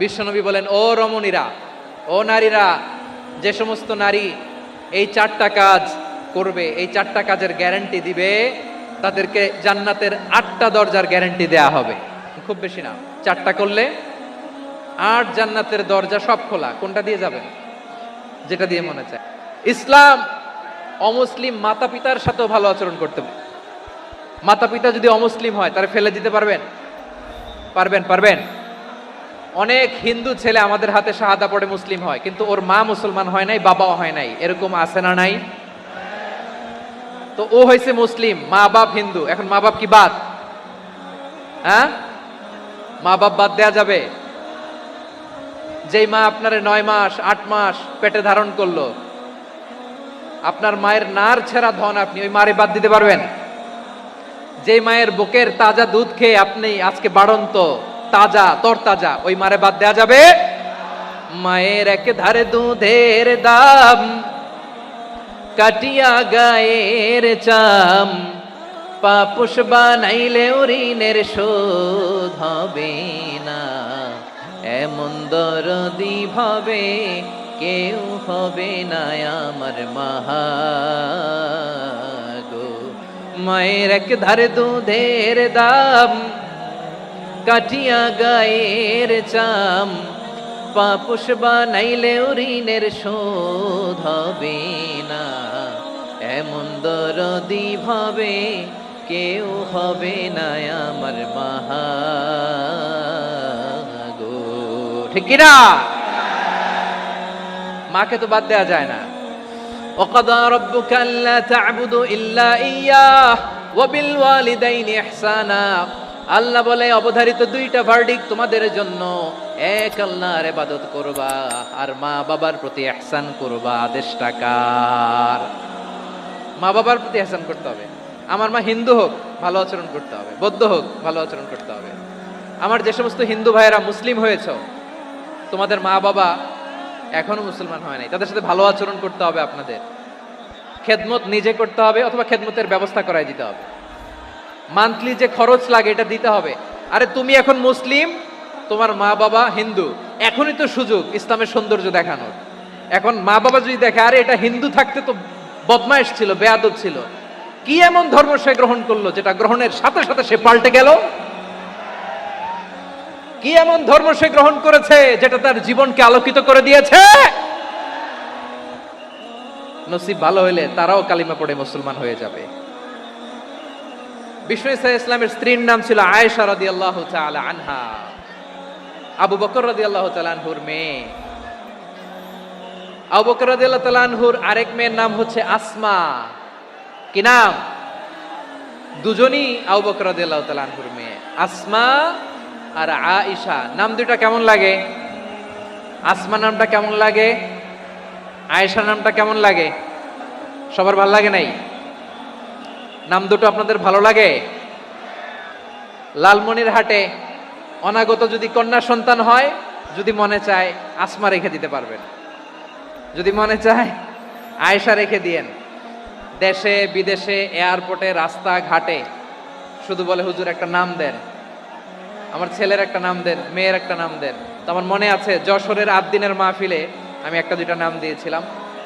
বিশ্বনবী বলেন, ও রমণীরা, ও নারীরা, যে সমস্ত নারী এই 4টা কাজ করবে, এই 4টা কাজের গ্যারান্টি দিবে, তাদেরকে জান্নাতের 8টা দরজার গ্যারান্টি দেয়া হবে। খুব বেশি না, 4টা করলে 8 জান্নাতের দরজা সব খোলা। কোনটা দিয়ে যাবেন? যেটা দিয়ে মনে চায়। ইসলাম অমুসলিম মাতা পিতার সাথেও ভালো আচরণ করতে হবে। মাতা পিতা যদি অমুসলিম হয় তারা ফেলে দিতে পারবেন? পারবেন? অনেক হিন্দু ছেলে আমাদের হাতে শাহাদা পড়ে মুসলিম হয়, কিন্তু ওর মা মুসলমান হয় নাই, বাবাও হয় নাই। এরকম আছে না নাই? তো ও হয়েছে মুসলিম, মা বাপ হিন্দু, এখন মা বাপ কি বাদ? হ্যাঁ, মা বাপ বাদ দেয়া যাবে? যেই মা আপনারে 9 মাস 8 মাস পেটে ধারণ করলো, আপনার মায়ের নার ছেঁড়া ধন, আপনি ওই মারে বাদ দিতে পারবেন? যেই মায়ের বুকের তাজা দুধ খেয়ে আপনি আজকে বাড়ন্ত তাজা তরতাজা, ওই মারে বাদ দেয়া যাবে? মায়ের এক ধারে দুধের দাম, কাটিয়া গায়ের চাম, পাপুষ বানাইলে ঋণের শোধ হবে না, এমন দরদি ভাবে কেউ হবে না আমার মাহা গো। মায়ের এক ধারে দুধের দাম, কাটিয়া গায়ের চাম, পাপুষ বানাইলে ঋণের শোধ হবে না, এমন দরদি ভাবে কেউ হবে না আমার মাহা গো। ঠিক কিনা? মাকে তো বাদ দেয়া যায় না। وقضى ربك ألا تعبدوا إلا إياه وبالوالدين إحسانا। আল্লাহ বলে অবধারিত 2টা ভার্ডিক্ট তোমাদের জন্য, এক আল্লাহর ইবাদত করবা আর মা বাবার প্রতি ইহসান করবা। আদেশটা কার? মা বাবার প্রতি ইহসান করতে হবে। আমার মা হিন্দু হোক, ভালো আচরণ করতে হবে, বৌদ্ধ হোক, ভালো আচরণ করতে হবে। আমার যে সমস্ত হিন্দু ভাইয়েরা মুসলিম হয়েছে, তোমাদের মা বাবা এখনো মুসলমান হয় নাই, তাদের সাথে ভালো আচরণ করতে হবে। আপনাদের খেদমত নিজে করতে হবে অথবা খেদমতের ব্যবস্থা করাই দিতে হবে। মান্থলি যে খরচ লাগে এটা দিতে হবে। আরে তুমি এখন মুসলিম, তোমার মা বাবা হিন্দু, এখনই তো সুযোগ ইসলামের সৌন্দর্য দেখানোর। এখন মা বাবা যদি দেখে আরে এটা হিন্দু থাকতে তো বদমাইশ ছিল, বেয়াদব ছিল, কি এমন ধর্ম সে গ্রহণ করলো যেটা গ্রহণের সাথে সাথে সে পাল্টে গেল? কি এমন ধর্ম সে গ্রহণ করেছে যেটা তার জীবনকে আলোকিত করে দিয়েছে? নসিব ভালো হইলে তারাও কালিমা পড়ে মুসলমান হয়ে যাবে। বিষ্ণু ইসা ইসলামের স্ত্রীর নাম ছিল আয়েশা রাদিয়াল্লাহু তাআলা আনহা, আবু বকর রাদিয়াল্লাহু তাআলা আনহুর মেয়ে। আবু বকর রাদিয়াল্লাহু তাআলা আনহুর আরেক মেয়ের নাম হচ্ছে আসমা। কি নাম? দুজনই আবু বকর রাদিয়াল্লাহু তাআলা আনহুর মেয়ে, আসমা আর আয়েশা। নাম দুটা কেমন লাগে? আসমা নামটা কেমন লাগে? আয়েশা নামটা কেমন লাগে? সবার ভালো লাগে নাই? নাম দুটো আপনাদের ভালো লাগে? লালমনিরহাটে অনাগত যদি কন্যা সন্তান হয়, যদি মনে চায় আসমা রেখে দিতে পারবেন, যদি মনে চায় আয়েশা রেখে দিয়েন। দেশে বিদেশে এয়ারপোর্টে রাস্তা ঘাটে শুধু বলে হুজুর একটা নাম দেন, আমার ছেলের একটা নাম দেন, মেয়ের একটা নাম দেন। তো আমার মনে আছে যশোরের 8 দিনের মাহফিলে আমি 1-2টা নাম দিয়েছিলাম।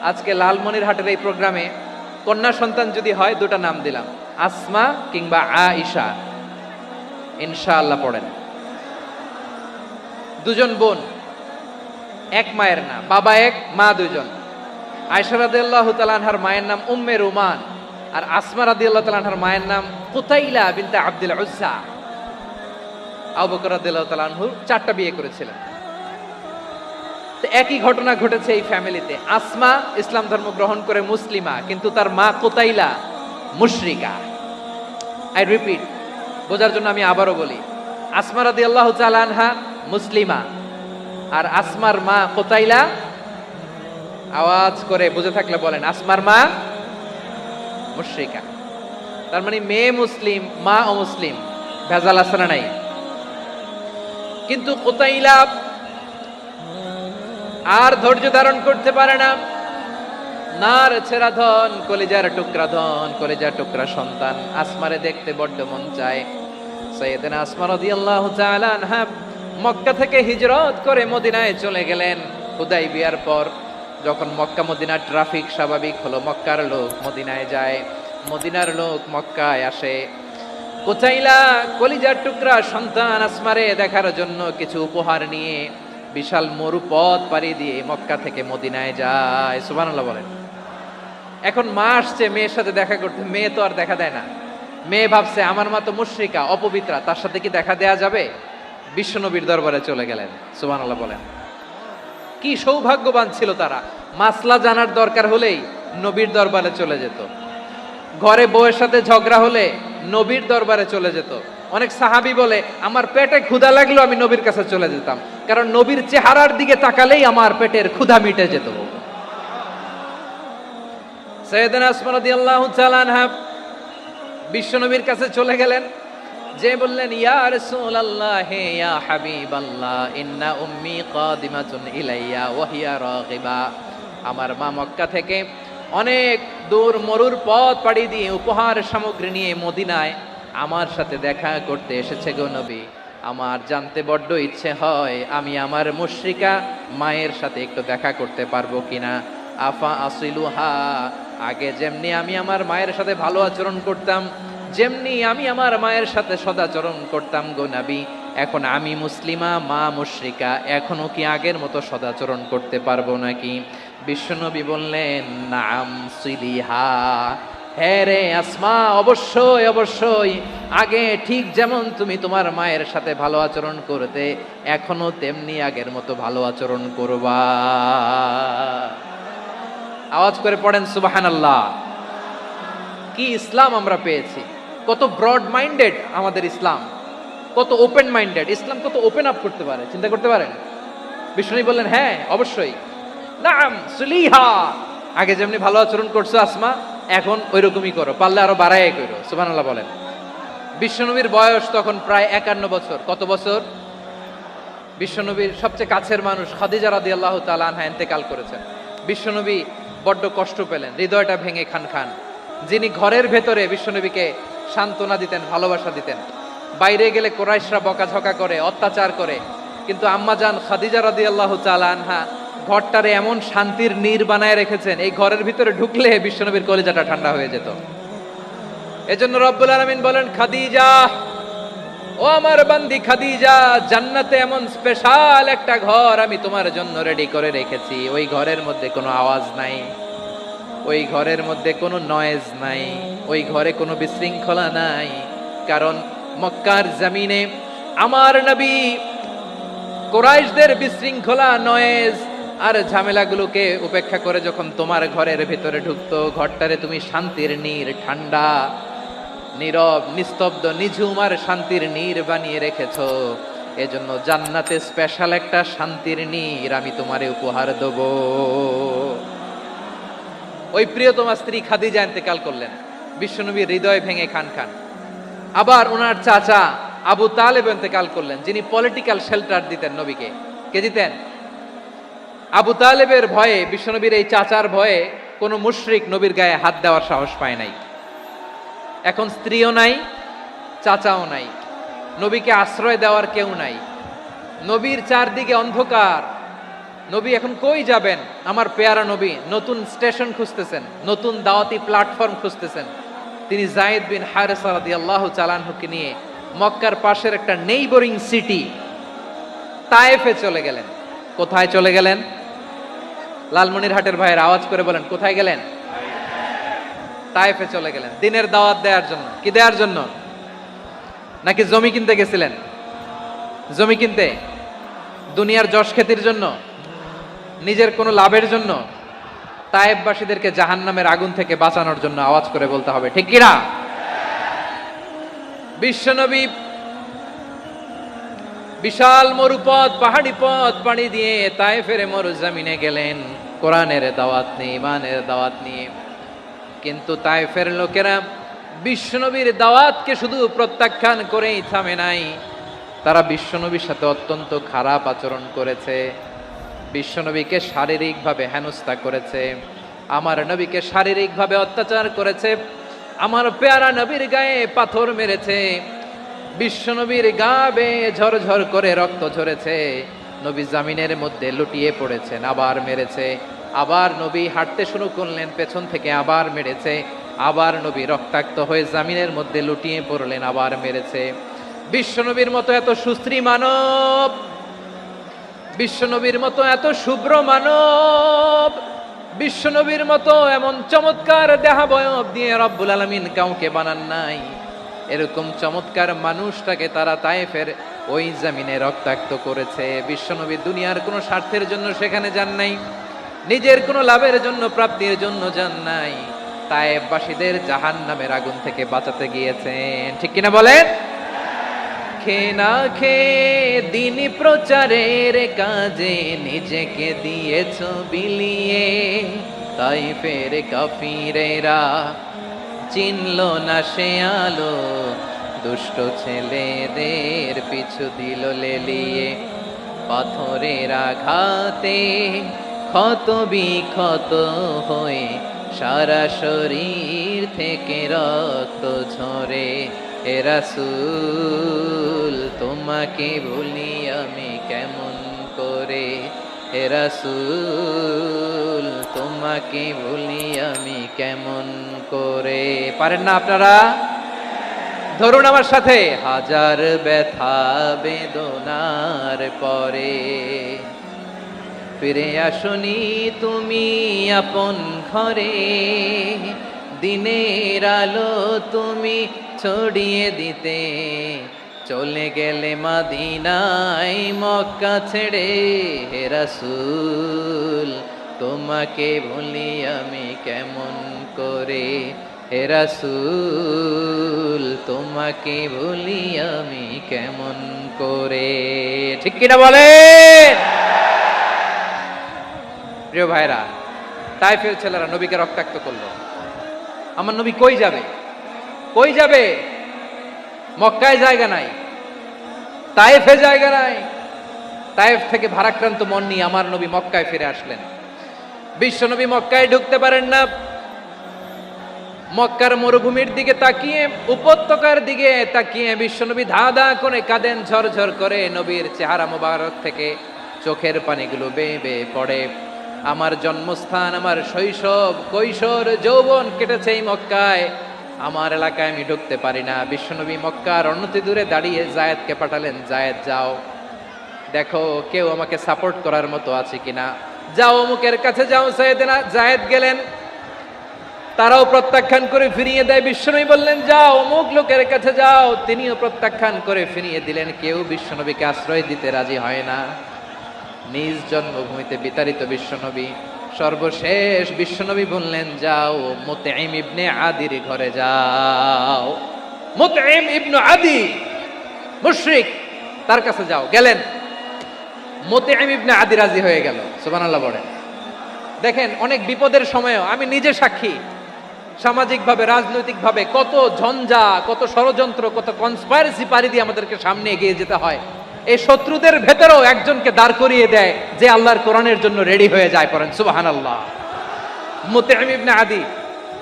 আজকে লালমনিরহাটের এই প্রোগ্রামে কন্যা সন্তান যদি হয় 2টা নাম দিলাম, আসমা কিংবা আয়েশা। ইনশাআল্লাহ পড়েন। দুজন বোন, এক মায়ের না, বাবা এক মা দুজন। আয়েশা রাদিয়াল্লাহু তাআলা আনহার মায়ের নাম উম্মে রুমান, আর আসমা রাদিয়াল্লাহু তাআলা আনহার মায়ের নাম কুতাইলা বিনতে আব্দুল উজ্জা। আবু বকর রাদিয়াল্লাহু তাআলা আনহু 4টা বিয়ে করেছিলেন। তো একই ঘটনা ঘটেছে এই ফ্যামিলিতে। আসমা ইসলাম ধর্ম গ্রহণ করে মুসলিমা, কিন্তু তার মা কুতাইলা মুশরিকা। আই রিপিট, বোঝার জন্য আমি আবারও বলি, আসমা রাদিয়াল্লাহু তাআলা আনহা মুসলিমা, আর আসমার মা কুতাইলা, আওয়াজ করে বুঝে থাকলে বলেন, আসমার মা মুশরিকা। তার মানে মেয়ে মুসলিম, মা অমুসলিম। ভেজাল আছে না নাই? কিন্তু কুতাইলা আর ধৈর্য ধারণ করতে পারে না। নার ছেঁড়া ধন, কলিজার টুকরা ধন, কলিজার টুকরা সন্তান। আসমারে দেখতে বড্ড মন চায়। সাইয়েদানা আসমা রাদিয়াল্লাহু তাআলা আনহা মক্কা থেকে হিজরত করে মদিনায় চলে গেলেন। হুদাইবিয়ার পর যখন মক্কা মদিনার ট্রাফিক স্বাভাবিক হলো, মক্কার লোক মদিনায় যায়, মদিনার লোক মক্কায় আসে। কোচাইলা কলিজার টুকরা সন্তান আসমারে দেখার জন্য কিছু উপহার নিয়ে বিশাল মরুপথ পাড়ি দিয়ে মক্কা থেকে মদিনায় যায়। সুবহানাল্লাহ বলেন। এখন মা আসছে মেয়ের সাথে দেখা করতে, মেয়ে তো আর দেখা দেয় না। মেয়ে ভাবছে আমার মা তো মুশরিকা, অপবিত্রা, তার সাথে কি দেখা দেয়া যাবে? বিশ্বনবীর দরবারে চলে গেলেন। সুবহানাল্লাহ বলেন। কি সৌভাগ্যবান ছিল তারা, মাসলা জানার দরকার হলেই নবীর দরবারে চলে যেত। ঘরে বউয়ের সাথে ঝগড়া হলে নবীর দরবারে চলে যেত। অনেক সাহাবী বলে আমার পেটে ক্ষুধা লাগলো আমি নবীর কাছে চলে যেতাম, কারণ নবীর চেহারার দিকে তাকালেই আমার পেটের ক্ষুধা মিটে যেত। সাইয়েদনা উসমান রাদিয়াল্লাহু তাআলা আনহা বিশ্বনবীর কাছে চলে গেলেন, যে বললেন ইয়া রাসূলুল্লাহ ইয়া হাবিবাল্লাহ ইন্না উম্মি কাদিমাতুন ইলাইয়া ওয়া হিয়া রাগিবা। আমার মা মক্কা থেকে অনেক দূর মরুর পথ পাড়ি দিয়ে উপহার সামগ্রী নিয়ে মদিনায় আমার সাথে দেখা করতে এসেছে গো নবী। আমার জানতে বড্ড ইচ্ছে হয় আমি আমার মুশরিকা মায়ের সাথে একটু দেখা করতে পারবো কিনা। আফা আসিলুহা, আগে যেমনি আমি আমার মায়ের সাথে ভালো আচরণ করতাম, যেমনি আমি আমার মায়ের সাথে সদাচরণ করতাম গো নবী, এখন আমি মুসলিমা মা মুশরিকা, এখনো কি আগের মতো সদাচরণ করতে পারবো নাকি? বিশ্বনবী বললেন নাম সিলিহা, হ্যাঁ রে আসমা, অবশ্যই অবশ্যই, আগে ঠিক যেমন তুমি তোমার মায়ের সাথে ভালো আচরণ করতে এখনো তেমনি আগের মতো ভালো আচরণ করবা। আওয়াজ করে পড়েন সুবহানাল্লাহ। কি ইসলাম আমরা পেয়েছি, কত ব্রড মাইন্ডেড আমাদের ইসলাম, কত ওপেন মাইন্ডেড ইসলাম, কত ওপেন আপ করতে পারে, চিন্তা করতে পারেন। বিষ্ণু বললেন হ্যাঁ অবশ্যই, নাম সুলিহা, আগে যেমনি ভালো আচরণ করছো আসমা এখন ওইরকমই করো, পারলে আরো বাড়ায় করো। সুবহানাল্লাহ বলেন। বিশ্বনবীর বয়স তখন প্রায় 51 বছর। কত বছর? বিশ্বনবীর সবচেয়ে কাছের মানুষ খাদিজা রাদিয়াল্লাহু তাআলা আনহা ইন্তেকাল করেছেন। বিশ্বনবী বড্ড কষ্ট পেলেন, হৃদয়টা ভেঙে খান খান। যিনি ঘরের ভেতরে বিশ্বনবীকে সান্ত্বনা দিতেন, ভালোবাসা দিতেন, বাইরে গেলে কুরাইশরা বকাঝকা করে, অত্যাচার করে, কিন্তু আম্মাজান খাদিজা রাদিয়াল্লাহু তাআলা আনহা ঘরটারে এমন শান্তির নীর বানায় রেখেছেন, এই ঘরের ভিতরে ঢুকলে বিশ্বনবীর কলিজাটা ঠান্ডা হয়ে যেত। এজন্য রব্বুল আলামিন বলেন খাদিজা, ও আমার বান্দি খাদিজা, জান্নাতে এমন স্পেশাল একটা ঘর আমি তোমার জন্য রেডি করে রেখেছি। ওই ঘরের মধ্যে কোনো আওয়াজ নাই, ওই ঘরের মধ্যে কোনো নয়েজ নাই, ওই ঘরে কোনো বিশৃঙ্খলা নাই, কারণ মক্কার জমিনে আমার নবী কুরাইশদের বিশৃঙ্খলা, নয়েজ আর ঝামেলাগুলোকে উপেক্ষা করে যখন তোমার ঘরের ভিতরে ঢুকতো, ঘরটারে তুমি শান্তির নীর, ঠান্ডা, নীরব, নিস্তব্ধ, নিঝুম আর শান্তির নীর বানিয়ে রেখেছো। এজন্য জান্নাতে স্পেশাল একটা শান্তির নীর আমি তোমারে উপহার দেব। ওই প্রিয়তমা স্ত্রী খাদিজা ইন্তেকাল করলেন, বিশ্বনবীর হৃদয় ভেঙে খান খান। আবার ওনার চাচা আবু তালেব ইন্তেকাল করলেন, যিনি পলিটিক্যাল শেল্টার দিতেন নবীকে। কে দিতেন? আবু তালেবের ভয়ে, বিশ্বনবীর এই চাচার ভয়ে কোনো মুশরিক নবীর গায়ে হাত দেওয়ার সাহস পায় নাই। এখন স্ত্রীও নাই, চাচাও নাই, নবীকে আশ্রয় দেওয়ার কেউ নাই, নবীর চারদিকে অন্ধকার। নবী এখন কই যাবেন? আমার পেয়ারা নবী নতুন স্টেশন খুঁজতেছেন, নতুন দাওয়াতি প্ল্যাটফর্ম খুঁজতেছেন। তিনি যায়েদ বিন হারেসা রাদিয়াল্লাহু তাআলা আনহুকে নিয়ে মক্কার পাশের একটা নেইবরিং সিটি তায়েফে চলে গেলেন। কোথায় চলে গেলেন? লালমনিরহাটের ভাইয়ের আওয়াজ করে বলেন কোথায় গেলেন? তায়েফে চলে গেলেন দিনের দাওয়াত দেওয়ার জন্য। কি দেওয়ার জন্য? নাকি জমি কিনতে গেছিলেন? জমি কিনতে, দুনিয়ার যশ খ্যাতির জন্য, নিজের কোনো লাভের জন্য? তায়েফবাসীদেরকে জাহান্নামের আগুন থেকে বাঁচানোর জন্য। আওয়াজ করে বলতে হবে ঠিক কিনা? বিশ্বনবী বিশাল মরুপথ, পাহাড়ি পথ পাড়ি দিয়ে তায়েফের মরুজমিনে গেলেন কোরআনের দাওয়াত নিয়ে, ইমানের দাওয়াত নিয়ে। কিন্তু তায়েফের লোকেরা বিশ্বনবীর দাওয়াতকে শুধু প্রত্যাখ্যান করেই থামে নাই, তারা বিশ্বনবীর সাথে অত্যন্ত খারাপ আচরণ করেছে, বিশ্বনবীকে শারীরিকভাবে হেনস্থা করেছে, আমার নবীকে শারীরিকভাবে অত্যাচার করেছে, আমার পেয়ারা নবীর গায়ে পাথর মেরেছে। বিশ্বনবীর গা বেয়ে ঝরঝর করে রক্ত ঝরেছে, নবী জামিনের মধ্যে লুটিয়ে পড়েছেন, আবার মেরেছে, আবার নবী হাঁটতে শুরু করলেন, পেছন থেকে আবার মেরেছে, আবার নবী রক্তাক্ত হয়ে জামিনের মধ্যে লুটিয়ে পড়লেন, আবার মেরেছে। বিশ্বনবীর মতো এত সুশ্রী মানব, বিশ্বনবীর মতো এত শুভ্র মানব, বিশ্বনবীর মতো এমন চমৎকার দেহাবয়ব দিয়ে রব্বুল আলামিন কাউকে বানান নাই। এরকম চমৎকার মানুষটাকে তারা তায়েফের ওই জমিনে রক্তাক্ত করেছে। বিশ্বনবী দুনিয়ার কোনো স্বার্থের জন্য সেখানে যান নাই, নিজের কোনো লাভের জন্য, প্রাপ্তির জন্য যান নাই, তায়েফবাসীদের জাহান্নামের আগুন থেকে বাঁচাতে গিয়েছেন। ঠিক কিনা বলেন? খেয়ে না খেয়ে দিন প্রচারের কাজে নিজেকে দিয়েছ বিলিয়ে, তায়েফের কাফিরেরা চিনল না সে আলো, দুষ্ট ছেলেদের পিছু দিল লেলিয়ে, পাথরের আঘাতে ক্ষত বিক্ষত হয়ে সারা শরীর থেকে রক্ত ঝরে। হে রাসূল তোমাকে ভুলি আমি কেমন করে, হে রাসূল তোমাকে ভুলি আমি কেমন করে। পারেন না আপনারা? ধরুন আমার সাথে। হাজার ব্যথা বেদনার পরে ফিরে আসনি তুমি আপন ঘরে, দিনের আলো তুমি ছড়িয়ে দিতে, চলে গেলে মদিনায় মক্কা ছেড়ে। হে রাসূল তোমাকে ভুলি আমি কেমন করে, হে রাসূল তোমাকে ভুলি আমি কেমন করে। ঠিক কিনা বলেন? প্রিয় ভাইরা, তায়েফের ছেলেরা নবীকে রক্তাক্ত করলো। আমার নবী কই যাবে? কই যাবে? মক্কায় জায়গা নাই, তায়েফে জায়গা নাই। তায়েফ থেকে ভারাক্রান্ত মন নিয়ে আমার নবী মক্কায় ফিরে আসলেন। বিশ্ব নবী মক্কায় ঢুকতে পারেন না। মক্কার মরুভূমির দিকে তাকিয়ে, উপত্যকার দিকে তাকিয়ে বিশ্বনবী ধা ধা করে কাঁদেন, ঝরঝর করে নবীর চেহারা মোবারক থেকে চোখের পানিগুলো বেয়ে বেয়ে পড়ে। আমার জন্মস্থান, আমার শৈশব, কৈশোর, যৌবন কেটেছে এই মক্কায়, আমার এলাকায় আমি ঢুকতে পারি না। বিশ্বনবী মক্কার অনতি দূরে দাঁড়িয়ে জায়েদকে পাঠালেন, জায়েদ যাও দেখো কেউ আমাকে সাপোর্ট করার মতো আছে কিনা, যাও অমুকের কাছে যাও। জায়েদ গেলেন, তারাও প্রত্যাখ্যান করে ফিরিয়ে দেয়। বিশ্বনবী বললেন যাও অমুক লোকের কাছে যাও, তিনিও প্রত্যাখ্যান করে ফিরিয়ে দিলেন। কেউ বিশ্বনবীকে আশ্রয় দিতে রাজি হয় না। নিজ জন্মভূমিতে বিতাড়িত বিশ্বনবী, সর্বশেষ বিশ্বনবী বললেন যাও মুতঈম ইবনে আদির ঘরে যাও। মুতঈম ইবনে আদি মুশরিক, তার কাছে যাও। গেলেন, মুতঈম ইবনে আদি রাজি হয়ে গেল। সুবহানাল্লাহ বলেন। দেখেন, অনেক বিপদের সময়ও আমি নিজে সাক্ষী, সামাজিকভাবে, রাজনৈতিকভাবে কত ঝঞ্ঝা, কত ষড়যন্ত্র, কত কনস্পাইরেসি পাড়ি দিয়ে আমাদেরকে সামনে এগিয়ে যেতে হয়। এই শত্রুদের ভেতরেও একজনকে দাঁড় করিয়ে দেয় যে আল্লাহর কোরআনের জন্য রেডি হয়ে যায়। পড়েন সুবহানাল্লাহ। মুতঈম ইবনে আদি,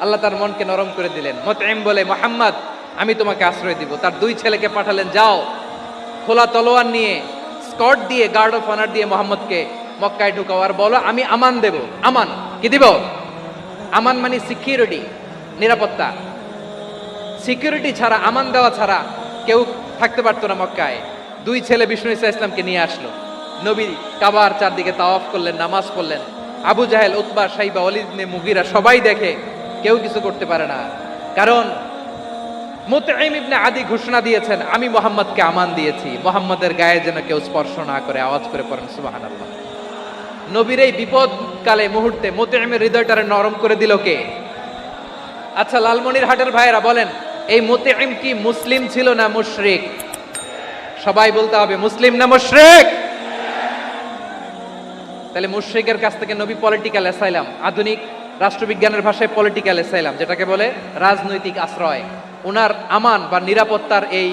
আল্লাহ তার মনকে নরম করে দিলেন। মুতঈম বলে, মুহাম্মদ আমি তোমাকে আশ্রয় দিব। তার দুই ছেলেকে পাঠালেন, যাও খোলা তলোয়ার নিয়ে, স্কট দিয়ে, গার্ড অফ অনার দিয়ে মুহাম্মদকে মক্কায় ঢুকাও, আর বলো আমি আমান দেব। আমান কি দিব? আমান মানে সিকিউরিটি, নিরাপত্তা। সিকিউরিটি ছাড়া, আমান দেওয়া ছাড়া কেউ থাকতে পারতো না মক্কায়। দুই ছেলে বিষ্ণু ঈসা ইসলামকে নিয়ে আসলো। নবী কাবার চারদিকে তাওয়াফ করলেন, নামাজ পড়লেন। আবু জাহেল, উতবা, শাইবা, ওয়ালিদ ইবনে মুগীরা সবাই দেখে, কেউ কিছু করতে পারে না। কারণ মুতঈম ইবনে আদি ঘোষণা দিয়েছেন আমি মুহাম্মদকে আমান দিয়েছি, মুহাম্মদের গায়ে যেন কেউ স্পর্শ না করে। আওয়াজ করে পড়েন সুবহানাল্লাহ। নবীর এই বিপদকালে মুহূর্তে মুতঈমের হৃদয়টারে নরম করে দিল কে? আচ্ছা, লালমনিরহাটের ভাইয়েরা বলেন, এই মুতঈম কি মুসলিম ছিল না মুশরিক? সবাই বলতে হবে মুসলিম না মুশরিক? তাহলে মুশরিকের কাছ থেকে নবী পলিটিক্যাল অ্যাসাইলাম, আধুনিক রাষ্ট্রবিজ্ঞানের ভাষায় পলিটিক্যাল অ্যাসাইলাম, যেটাকে বলে রাজনৈতিক আশ্রয়, ওনার আমান বা নিরাপত্তার এই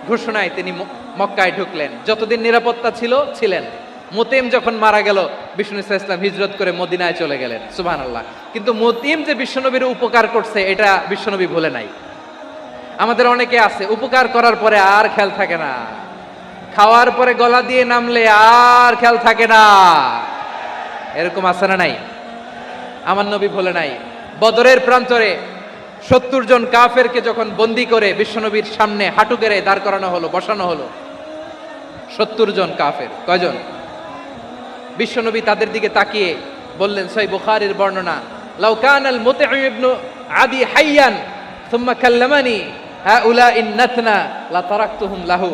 ঘোষণায় তিনি মক্কায় ঢুকলেন। যতদিন নিরাপত্তা ছিল ছিলেন। মুতঈম যখন মারা গেল, বিষ্ণু ঈসা ইসলাম হিজরত করে মদিনায় চলে গেলেন। সুবহানাল্লাহ। কিন্তু মুতঈম যে বিশ্বনবীর উপকার করছে এটা বিশ্বনবী ভুলে নাই। আমাদের অনেকে আছে উপকার করার পরে আর খেয়াল থাকে না, খাওয়ার পরে গলা দিয়ে নামলে আর খেয়াল থাকে না। এরকম আছে না নাই? আমার নবী বলে নাই, বদরের প্রান্তরে 70 জন কাফেরকে যখন বন্দি করে বিশ্বনবীর সামনে হাঁটু গেড়ে দাঁড় করানো হলো, বসানো হলো, 70 জন কাফের। কয়জন? বিশ্বনবী তাদের দিকে তাকিয়ে বললেন, সহিহ বুখারীর বর্ণনা, লাউ কানাল মুতঈম ইবনে আদি হাইয়ান সুম্মা কাল্লামানি হাউলাইন নাতনা লা তারাকতুহুম লাহু।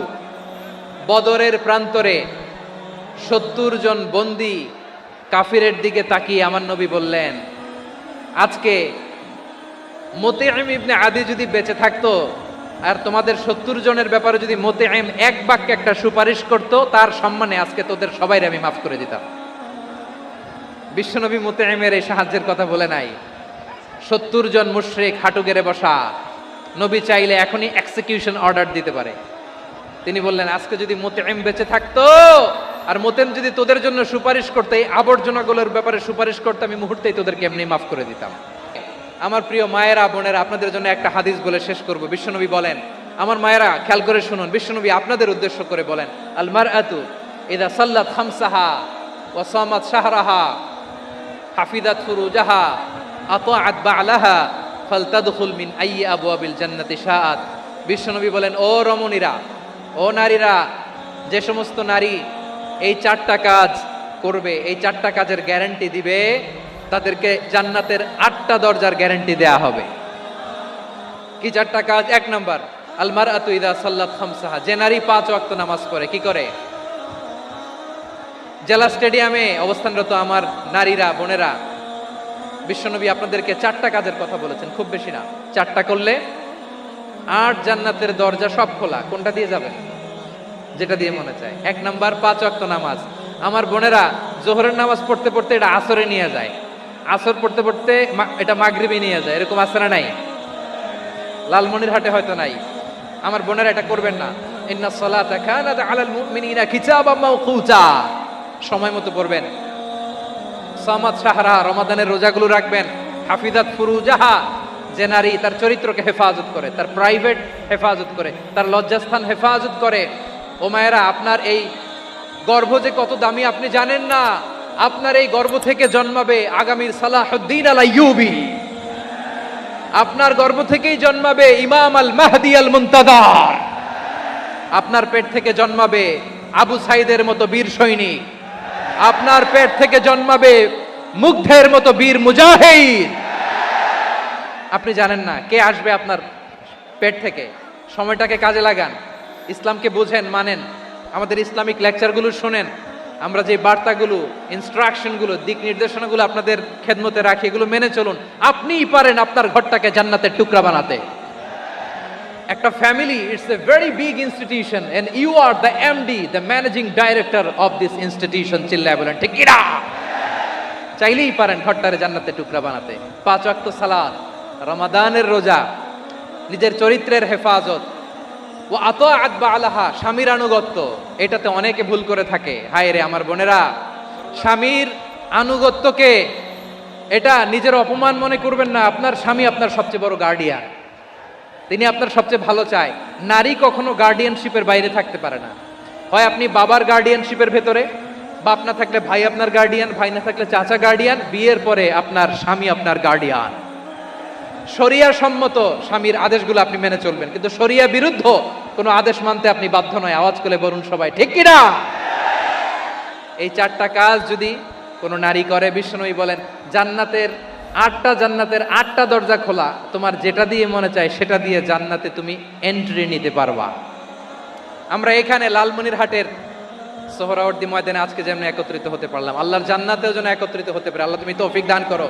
বদরের প্রান্তরে 70 জন বন্দি কাফিরের দিকে তাকিয়ে আমার নবী বললেন, আজকে মুতঈম ইবনে আদি যদি বেঁচে থাকতো আর তোমাদের 70 জনের ব্যাপারে যদি মুতঈম এক বাক্যে একটা সুপারিশ করত, তার সম্মানে আজকে তোদের সবাইকে আমি মাফ করে দিতাম। বিশ্বনবী মুতঈমের এই সাহায্যের কথা বলে নাই। 70 জন মুশরিক হাঁটু গেড়ে বসা, নবী চাইলে এখনই এক্সিকিউশন অর্ডার দিতে পারে। তিনি বললেন, আজকে যদি মুতঈম বেঁচে থাকতো আর মুতঈম যদি তোদের জন্য সুপারিশ করতে, এই আবর্জনাগুলোর ব্যাপারে সুপারিশ করতে, আমি মুহূর্তেই তোদেরকে এমনি মাফ করে দিতাম। আমার প্রিয় মায়েরা, বোনেরা, আপনাদের জন্য একটা হাদিস বলে শেষ করব। বিশ্বনবী বলেন, আমার মায়েরা খেয়াল করে শুনুন, বিশ্বনবী আপনাদের উদ্দেশ্য করে বলেন, আল মারআতু ইযা সাল্লাত খামসাহা ওয়া সামাত শাহরাহা হাফিজাত ফুরুজাহা আতাআত বা'লাহা ফালতাদখুল মিন আইয়ি আবওয়াবিল জান্নাতি শাআত। বিশ্বনবী বলেন, ও রমণীরা, ও নারীরা, যে সমস্ত নারী এই 4টা কাজ করবে, এই 4টা কাজের গ্যারান্টি দিবে, তাদেরকে জান্নাতের 8টা দরজার গ্যারান্টি দেয়া হবে। কি 4টা কাজ? 1 নাম্বার, আল মারআতু ইযা সাল্লাত খামসাহা, যে নারী 5 ওয়াক্ত নামাজ পড়ে। কি করে? জেলা স্টেডিয়ামে অবস্থানরত আমার নারীরা, বোনেরা, বিশ্বনবী আপনাদেরকে 4টা কাজের কথা বলেছেন, খুব বেশি না। 4টা করলে 8 জান্নাতের দরজা সব খোলা। কোনটা দিয়ে যাবেন? যেটা দিয়ে মনে চায়। 1 নাম্বার 5 ওয়াক্ত নামাজ। আমার বোনেরা জোহরের নামাজ পড়তে পড়তে এটা আসরে নিয়ে যায়, আসর পড়তে পড়তে এটা মাগরিবে নিয়ে যায়। এরকম আছে না নাই? লালমনিরহাটে হয়তো নাই। আমার বোনেরা এটা করবেন না। ইন্নাস সালাতা কানাত আলাল মুমিনিনা কিতাবাম মাওকুতা, সময় মতো পড়বেন। সামাত শাহরা, রমাদানের রোজাগুলো রাখবেন। হাফিজাত ফুরুজাহা, যে নারী তার চরিত্রকে হেফাজত করে, তার প্রাইভেট হেফাজত করে, তার লজ্জাস্থান হেফাজত করে। ও মায়েরা, আপনার এই গর্ভ যে কত দামি আপনি জানেন না। আপনার এই গর্ভ থেকে জন্মাবে আগামীর সালাহুদ্দিন আল আইয়ুবী। আপনার গর্ভ থেকেই জন্মাবে ইমাম আল মাহদি আল মুনতাজার। আপনার পেট থেকে জন্মাবে আবু সাইদের মতো বীর সৈনিক। আপনার পেট থেকে জন্মাবে মুগ্ধের মতো বীর মুজাহিদ। আপনি জানেন না কে আসবে আপনার পেট থেকে। সময়টাকে কাজে লাগান, ইসলামকে বুঝেন, মানেন, আমাদের ইসলামিক লেকচারগুলো শোনেন। আমরা যে বার্তাগুলো, ইনস্ট্রাকশনগুলো, দিক নির্দেশনাগুলো আপনাদের খেদমতে রাখি, এগুলো মেনে চলুন। আপনিই পারেন আপনার ঘরটাকে জান্নাতের টুকরা বানাতে। একটা family, it's a very big institution and you are the MD, the managing director of this institution. চিল্লায় বলেন ঠিক কিনা? চাইলেই পারেন ঘরটারে জান্নাতের টুকরা বানাতে। 5 ওয়াক্ত সালাত, রমাদানের রোজা, নিজের চরিত্রের হেফাজত, ও আতাআত বা'লাহা, স্বামীর আনুগত্য। এটাতে অনেকে ভুল করে থাকে। হায় রে আমার বোনেরা, স্বামীর আনুগত্যকে এটা নিজের অপমান মনে করবেন না। আপনার স্বামী আপনার সবচেয়ে বড় গার্ডিয়ান, তিনি আপনার সবচেয়ে ভালো চায়। নারী কখনো গার্ডিয়ানশিপের বাইরে থাকতে পারে না। হয় আপনি বাবার গার্ডিয়ানশিপের ভেতরে, বাপ না থাকলে ভাই আপনার গার্ডিয়ান, ভাই না থাকলে চাচা গার্ডিয়ান, বিয়ের পরে আপনার স্বামী আপনার গার্ডিয়ান। শরিয়া সম্মত স্বামীর আদেশগুলো আপনি মেনে চলবেন, কিন্তু শরিয়া বিরুদ্ধ কোনো আদেশ মানতে আপনি বাধ্য নয়। আওয়াজ করে বলুন সবাই ঠিক কিনা? এই 4টা কাজ যদি কোনো নারী করে, বিশ্বনবী বলেন জান্নাতের 8টা দরজা খোলা। তোমার যেটা দিয়ে মনে চায় সেটা দিয়ে জান্নাতে তুমি এন্ট্রি নিতে পারবা। আমরা এখানে লালমনিরহাটের সোহরাওয়ার্দী ময়দানে আজকে যেমন একত্রিত হতে পারলাম, আল্লাহর জান্নাতেও যেন একত্রিত হতে পারে। আল্লাহ তুমি তৌফিক দান করো।